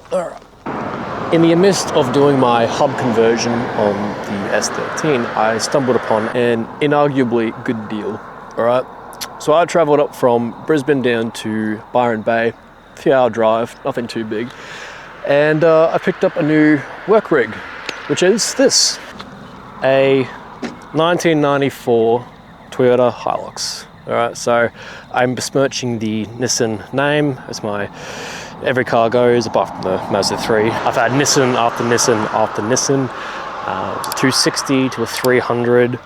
Alright. In the midst of doing my hub conversion on the S13, I stumbled upon an inarguably good deal. Alright, so I travelled up from Brisbane down to Byron Bay, a few hour drive, nothing too big, and I picked up a new work rig, which is this, a 1994 Toyota Hilux. Alright, so I'm besmirching the Nissan name as my every car goes, apart from the Mazda 3. I've had Nissan after Nissan after Nissan, 260 to a 300 to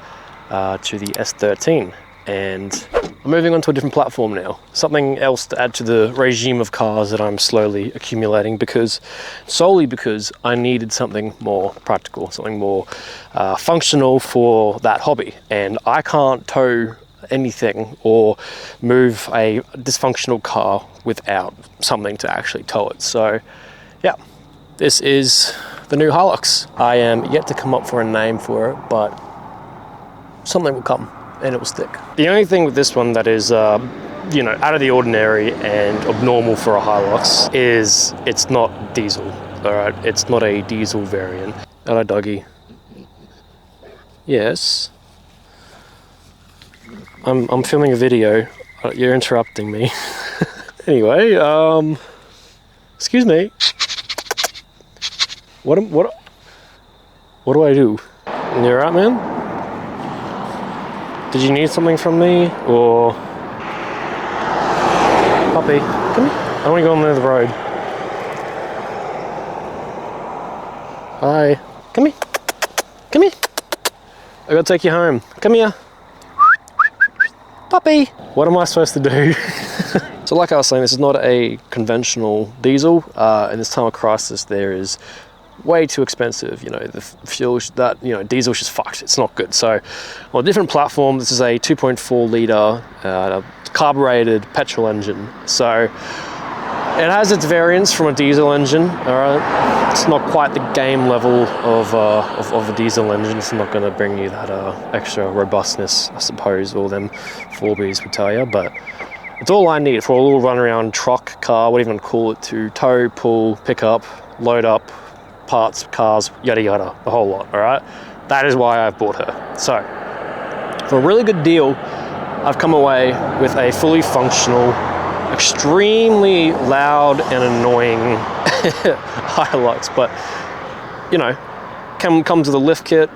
the S13, and I'm moving on to a different platform now. Something else to add to the regime of cars that I'm slowly accumulating, solely because I needed something more practical, something more functional for that hobby, and I can't tow anything or move a dysfunctional car without something to actually tow it. So yeah, this is the new Hilux. I am yet to come up for a name for it, but something will come and it will stick. The only thing with this one that is you know, out of the ordinary and abnormal for a Hilux is it's not diesel. All right, it's not a diesel variant. Hello, doggy. Yes. I'm filming a video. You're interrupting me. Anyway, excuse me. What do I do? You alright, man? Did you need something from me, or puppy? Come here. I want to go on the road. Hi. Come here. Come here. I gotta take you home. Come here. Puppy! What am I supposed to do? So like I was saying, this is not a conventional diesel. In this time of crisis, there is way too expensive. You know, the fuel, diesel's just fucked. It's not good. So on a different platform, this is a 2.4 litre carbureted petrol engine. So it has its variants from a diesel engine. All right, it's not quite the game level of a diesel engine. It's not going to bring you that extra robustness, I suppose, all them 4Bs would tell you. But it's all I need for a little run around truck, car, whatever you want to call it, to tow, pull, pick up, load up, parts, cars, yada yada, the whole lot. All right, that is why I've bought her. So for a really good deal, I've come away with a fully functional, extremely loud and annoying Hilux, but you know, comes with a lift kit,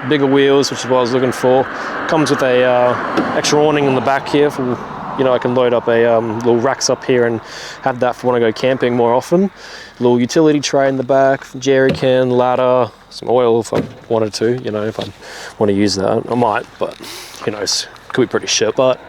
bigger wheels, which is what I was looking for. Comes with a extra awning in the back here for, you know, I can load up a little racks up here and have that for when I go camping more often. Little utility tray in the back, jerry can, ladder, some oil if I wanted to, you know, if I want to use that. I might, but who knows, could be pretty shit. But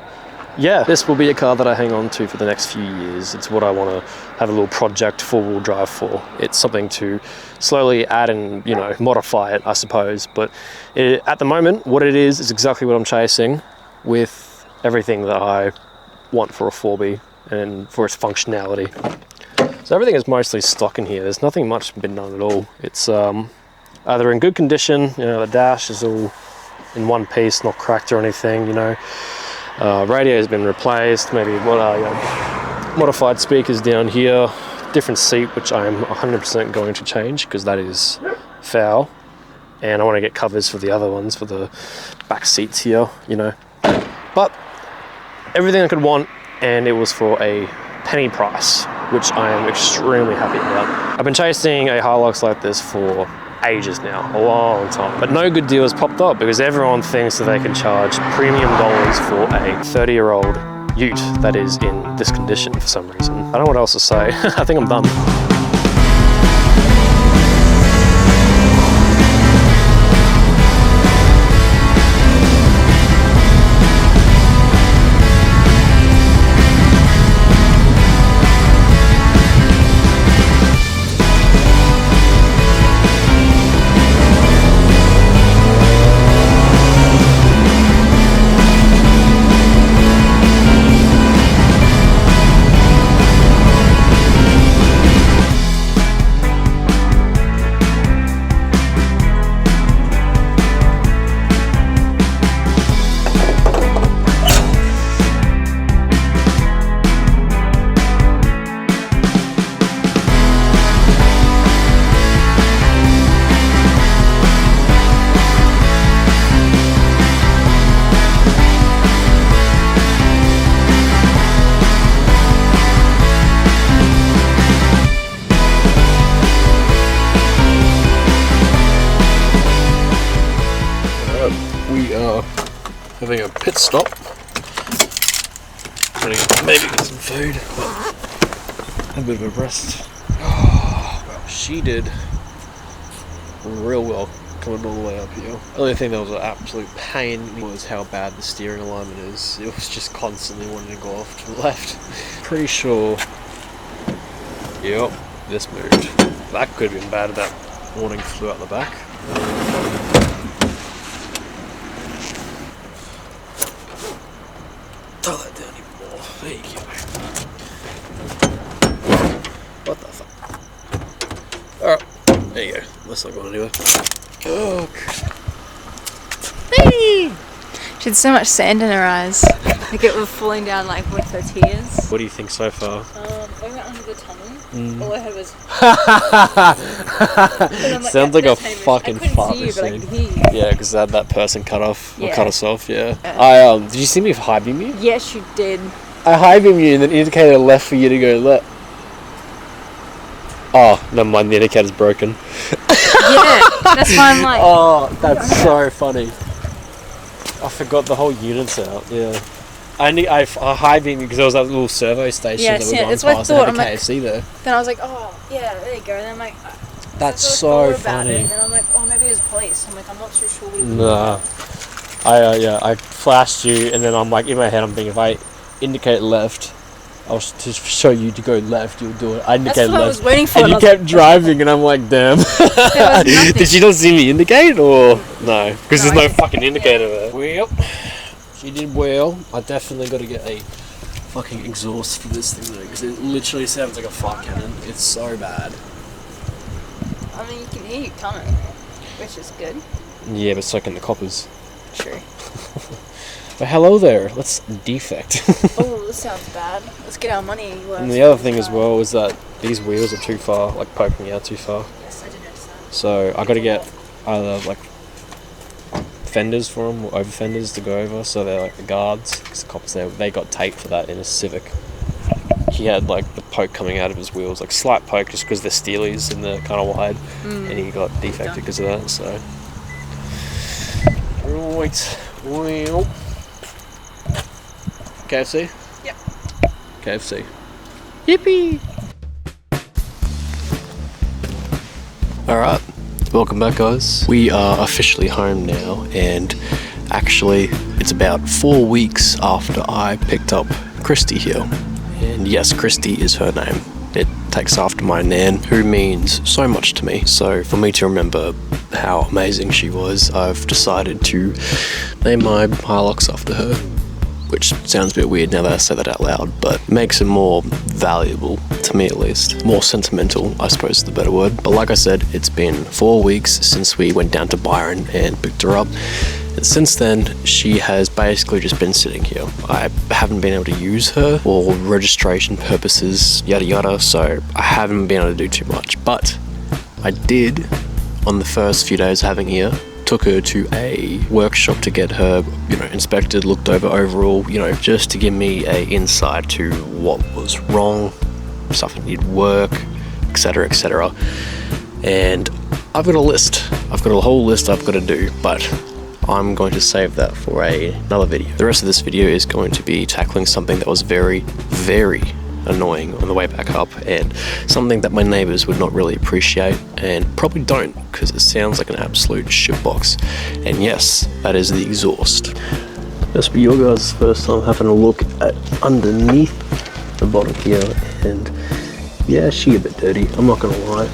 yeah, this will be a car that I hang on to for the next few years. It's what I want to have a little project four-wheel drive for. It's something to slowly add and, you know, modify it, I suppose. But at the moment, what it is exactly what I'm chasing, with everything that I want for a 4B and for its functionality. So everything is mostly stock in here. There's nothing much been done at all. It's either in good condition, you know, the dash is all in one piece, not cracked or anything, you know. Radio has been replaced, maybe modified speakers down here, different seat, which I'm 100% going to change because that is foul, and I want to get covers for the other ones for the back seats here, you know. But everything I could want, and it was for a penny price, which I am extremely happy about. I've been chasing a Hilux like this for ages now, a long time, but no good deal has popped up because everyone thinks that they can charge premium dollars for a 30-year-old ute that is in this condition for some reason. I don't know what else to say. I think I'm done. having a pit stop. Gonna maybe get some food. A bit of a rest. Oh, well, she did real well coming all the way up here. The only thing that was an absolute pain was how bad the steering alignment is. It was just constantly wanting to go off to the left. Pretty sure. Yep, this moved. That could have been bad if that warning flew out the back. Throw that down even more. There you go. What the fuck? Alright, there you go. That's not going anywhere. Oh. Whee! She had so much sand in her eyes. Like it was falling down like with her tears. What do you think so far? We went under the tunnel. All I heard was. Sounds like a fucking fart I couldn't see you, but I could hear you. Yeah, because that person cut off or Yeah. cut us off. Yeah. Yeah. Did you see me high beam you? Yes, you did. I high beam you and then indicator left for you to go left. Oh, never mind. The indicator's broken. Yeah, that's why I'm like. Oh, that's so funny. I forgot the whole unit's out. Yeah. I high beamed because there was that little servo station Yeah, that we yeah, were that's going what I past. thought. They had a I'm like- KFC there. Then I was like, oh, yeah, there you go. And then I'm like. That's I so thought about funny. it, and then I'm like, oh, maybe it was police. I'm like, I'm not too sure. Nah. I flashed you and then I'm like, in my head I'm thinking if I indicate left, I'll to show you to go left, you'll do it. I indicated That's what left. I was waiting for. And you kept driving and I'm like, damn. Did she not see me indicate or no? Because there's no fucking indicator there. Well, she did well. I definitely got to get a fucking exhaust for this thing though, because it literally sounds like a fart cannon. It's so bad. I mean, you can hear you coming, which is good. Yeah, but so can the coppers. True. But hello there. Let's defect. Oh, this sounds bad. Let's get our money. And the other thing as well is that these wheels are too far, like poking out too far. Yes, I did notice that. So I got to get either like fenders for them or over fenders to go over, so they're like the guards. Because the cops they got tape for that in a Civic. He had like the poke coming out of his wheels, like slight poke, just because they're steelies and they're kind of wide, and he got defected because of that. So right, well, KFC. Yep. KFC. Yippee! Alright, welcome back guys. We are officially home now, and actually it's about 4 weeks after I picked up Christy here. And yes, Christy is her name. It takes after my nan, who means so much to me. So for me to remember how amazing she was, I've decided to name my Hilux after her. Which sounds a bit weird now that I say that out loud, but makes it more valuable, to me at least. More sentimental, I suppose is the better word. But like I said, it's been 4 weeks since we went down to Byron and picked her up. And since then, she has basically just been sitting here. I haven't been able to use her for registration purposes, yada yada, so I haven't been able to do too much. But I did, on the first few days of having here, took her to a workshop to get her, inspected, looked over overall, just to give me a insight to what was wrong, stuff that needed work, etc, etc. And I've got a list. I've got a whole list I've got to do, but I'm going to save that for another video. The rest of this video is going to be tackling something that was very, very annoying on the way back up, and something that my neighbours would not really appreciate, and probably don't, because it sounds like an absolute shitbox. And yes, that is the exhaust. This will be your guys' first time having a look at underneath the bottom here, and yeah, she's a bit dirty, I'm not gonna lie,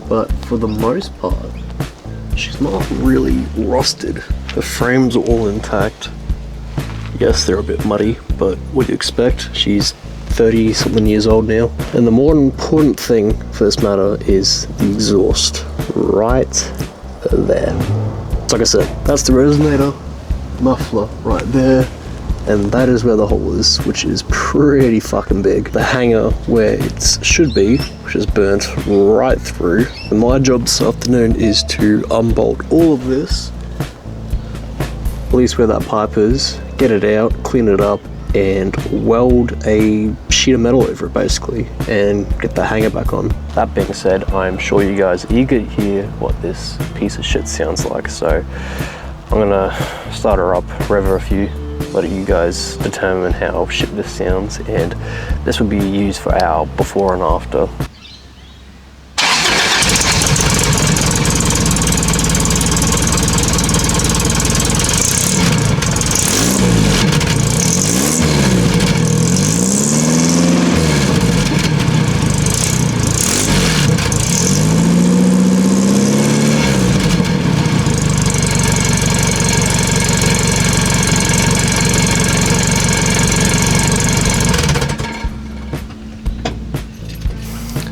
but for the most part she's not really rusted. The frames are all intact. Yes, they're a bit muddy, but what do you expect? She's 30 something years old now. And the more important thing for this matter is the exhaust right there. Like I said, that's the resonator, muffler right there, and that is where the hole is, which is pretty fucking big. The hanger where it should be, which is burnt right through. And my job this afternoon is to unbolt all of this, at least where that pipe is, get it out, clean it up, and weld a sheet of metal over it basically, and get the hanger back on. That being said, I'm sure you guys are eager to hear what this piece of shit sounds like, so I'm gonna start her up, rev her a few, let you guys determine how shit this sounds, and this will be used for our before and after.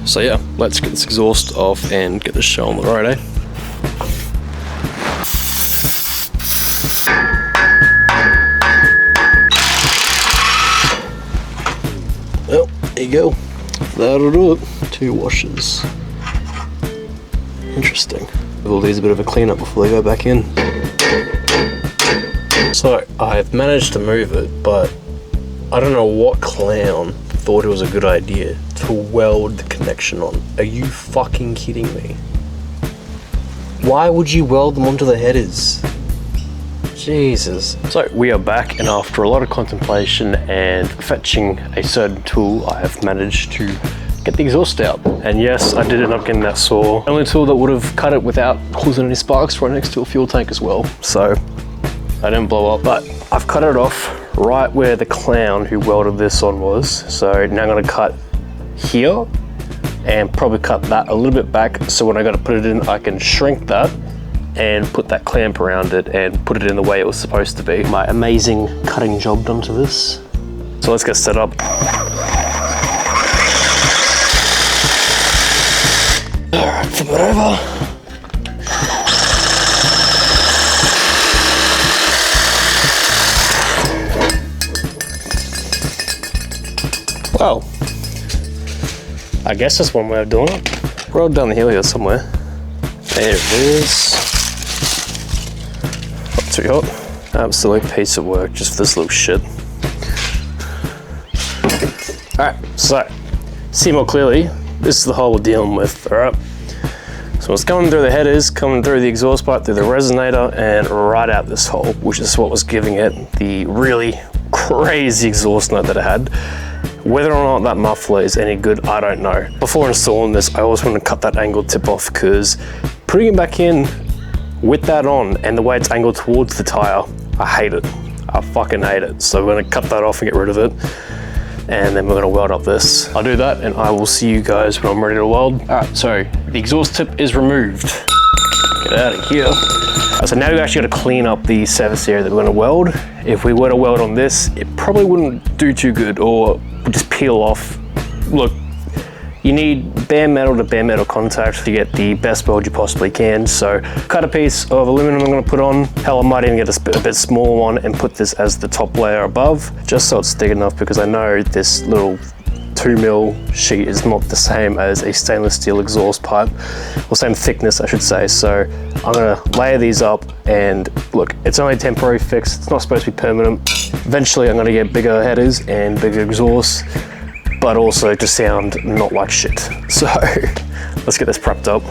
So yeah, let's get this exhaust off and get this show on the road, eh? Well, there you go. That'll do it. 2 washes. Interesting. We'll leave a bit of a cleanup before they go back in. So I've managed to move it, but I don't know what clown thought it was a good idea to weld the connection on. Are you fucking kidding me? Why would you weld them onto the headers? Jesus. So we are back, and after a lot of contemplation and fetching a certain tool, I have managed to get the exhaust out. And yes, I did end up getting that saw. Only tool that would have cut it without causing any sparks right next to a fuel tank as well. So I didn't blow up, but I've cut it off right where the clown who welded this on was. So now I'm gonna cut here and probably cut that a little bit back, so when I gotta put it in, I can shrink that and put that clamp around it and put it in the way it was supposed to be. My amazing cutting job done to this. So let's get set up. All right, flip it over. Well, I guess that's one way of doing it. Roll down the hill here somewhere. There it is. Not too hot. Absolute piece of work just for this little shit. Alright, so, see more clearly, this is the hole we're dealing with, alright? So it's coming through the headers, coming through the exhaust pipe, through the resonator, and right out this hole, which is what was giving it the really crazy exhaust note that it had. Whether or not that muffler is any good, I don't know. Before installing this, I always want to cut that angled tip off, because putting it back in with that on and the way it's angled towards the tire, I hate it. I fucking hate it. So we're gonna cut that off and get rid of it. And then we're gonna weld up this. I'll do that and I will see you guys when I'm ready to weld. All right, so the exhaust tip is removed. Get out of here. So now we actually gotta clean up the surface area that we're gonna weld. If we were to weld on this, it probably wouldn't do too good, or would just peel off. Look, you need bare metal to bare metal contact to get the best weld you possibly can. So cut a piece of aluminum I'm gonna put on. Hell, I might even get a bit smaller one and put this as the top layer above, just so it's thick enough, because I know this little 2mm sheet is not the same as a stainless steel exhaust pipe, or same thickness I should say. So I'm gonna layer these up, and look, it's only a temporary fix, it's not supposed to be permanent. Eventually I'm gonna get bigger headers and bigger exhausts, but also to sound not like shit. So let's get this prepped up.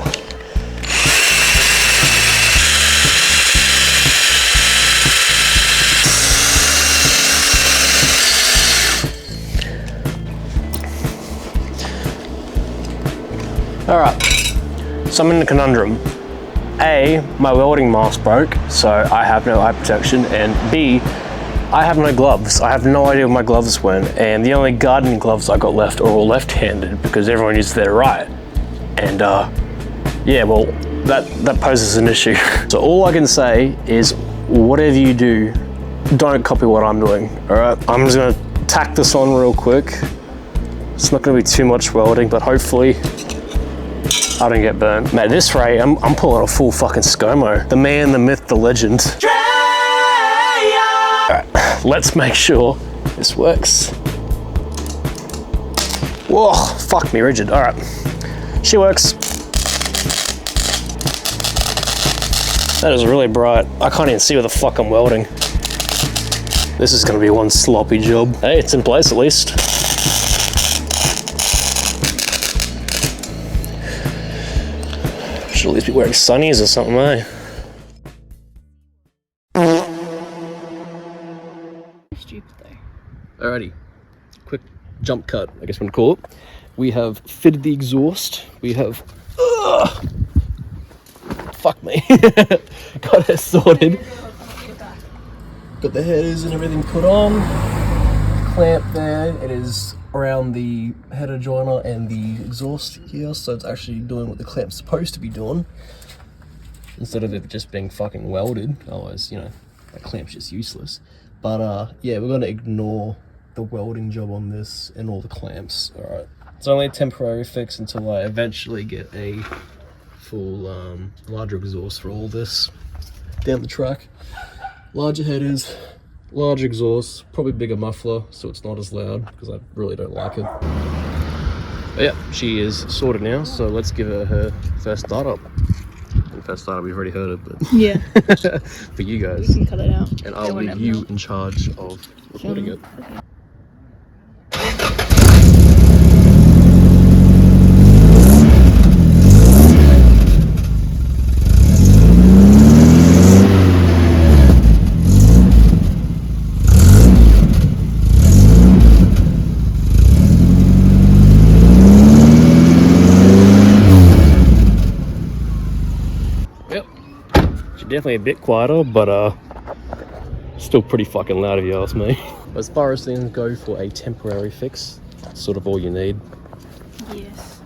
All right, so I'm in a conundrum. A, my welding mask broke, so I have no eye protection, and B, I have no gloves. I have no idea where my gloves went, and the only gardening gloves I got left are all left-handed, because everyone uses their right. And yeah, well, that poses an issue. So all I can say is, whatever you do, don't copy what I'm doing, all right? I'm just gonna tack this on real quick. It's not gonna be too much welding, but hopefully I don't get burnt. Man, at this rate, I'm pulling a full fucking ScoMo. The man, the myth, the legend. Alright, let's make sure this works. Whoa, fuck me rigid. Alright, she works. That is really bright. I can't even see where the fuck I'm welding. This is gonna be one sloppy job. Hey, it's in place at least. Should at least be wearing sunnies or something, eh? Alrighty, quick jump cut, I guess we're gonna call it. We have fitted the exhaust. We have, fuck me, got it sorted. Got the headers and everything put on. Clamp there. It is around the header joiner and the exhaust here, so it's actually doing what the clamp's supposed to be doing, instead of it just being fucking welded. Otherwise, you know, that clamp's just useless. But yeah, we're gonna ignore the welding job on this and all the clamps. All right, it's only a temporary fix until I eventually get a full larger exhaust for all this down the track. Larger headers, large exhaust, probably bigger muffler so it's not as loud, because I really don't like it. But yeah, she is sorted now, so let's give her first startup. And first startup, we've already heard it, but Yeah. for you guys. You can cut it out. And I'll leave you in charge of recording it. Okay. Definitely a bit quieter, but still pretty fucking loud if you ask me. As far as things go for a temporary fix, that's sort of all you need. Yes.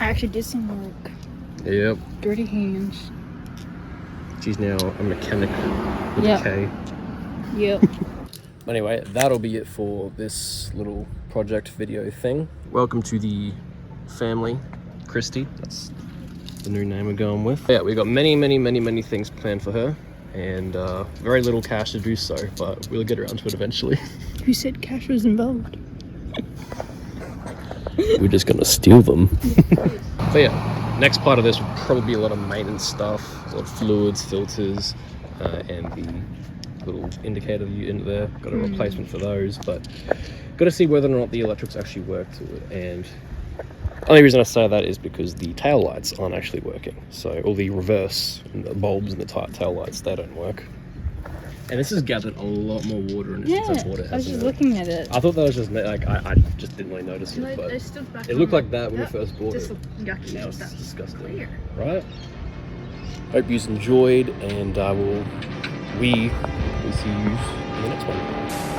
I actually did some work. Yep. Dirty hands. She's now a mechanic with Yep. a K. Yep. Anyway, that'll be it for this little project video thing. Welcome to the family, Christy. That's the new name we're going with. Yeah, we've got many things planned for her, and very little cash to do so, but we'll get around to it eventually. Who said cash was involved? We're just gonna steal them. So yeah, next part of this will probably be a lot of maintenance stuff, a lot of fluids, filters, and the little indicator unit there. Got a replacement for those, but got to see whether or not the electrics actually work to it. And only reason I say that is because the tail lights aren't actually working. So all the reverse and the bulbs and the tail lights, they don't work. And this has gathered a lot more water in it since I bought it. I was just hasn't it? looking at it. I thought that was just like I just didn't really notice it, but it looked like that when we first bought it. Yucky. Now it's disgusting, right? Hope you enjoyed, and we will see you in the next one.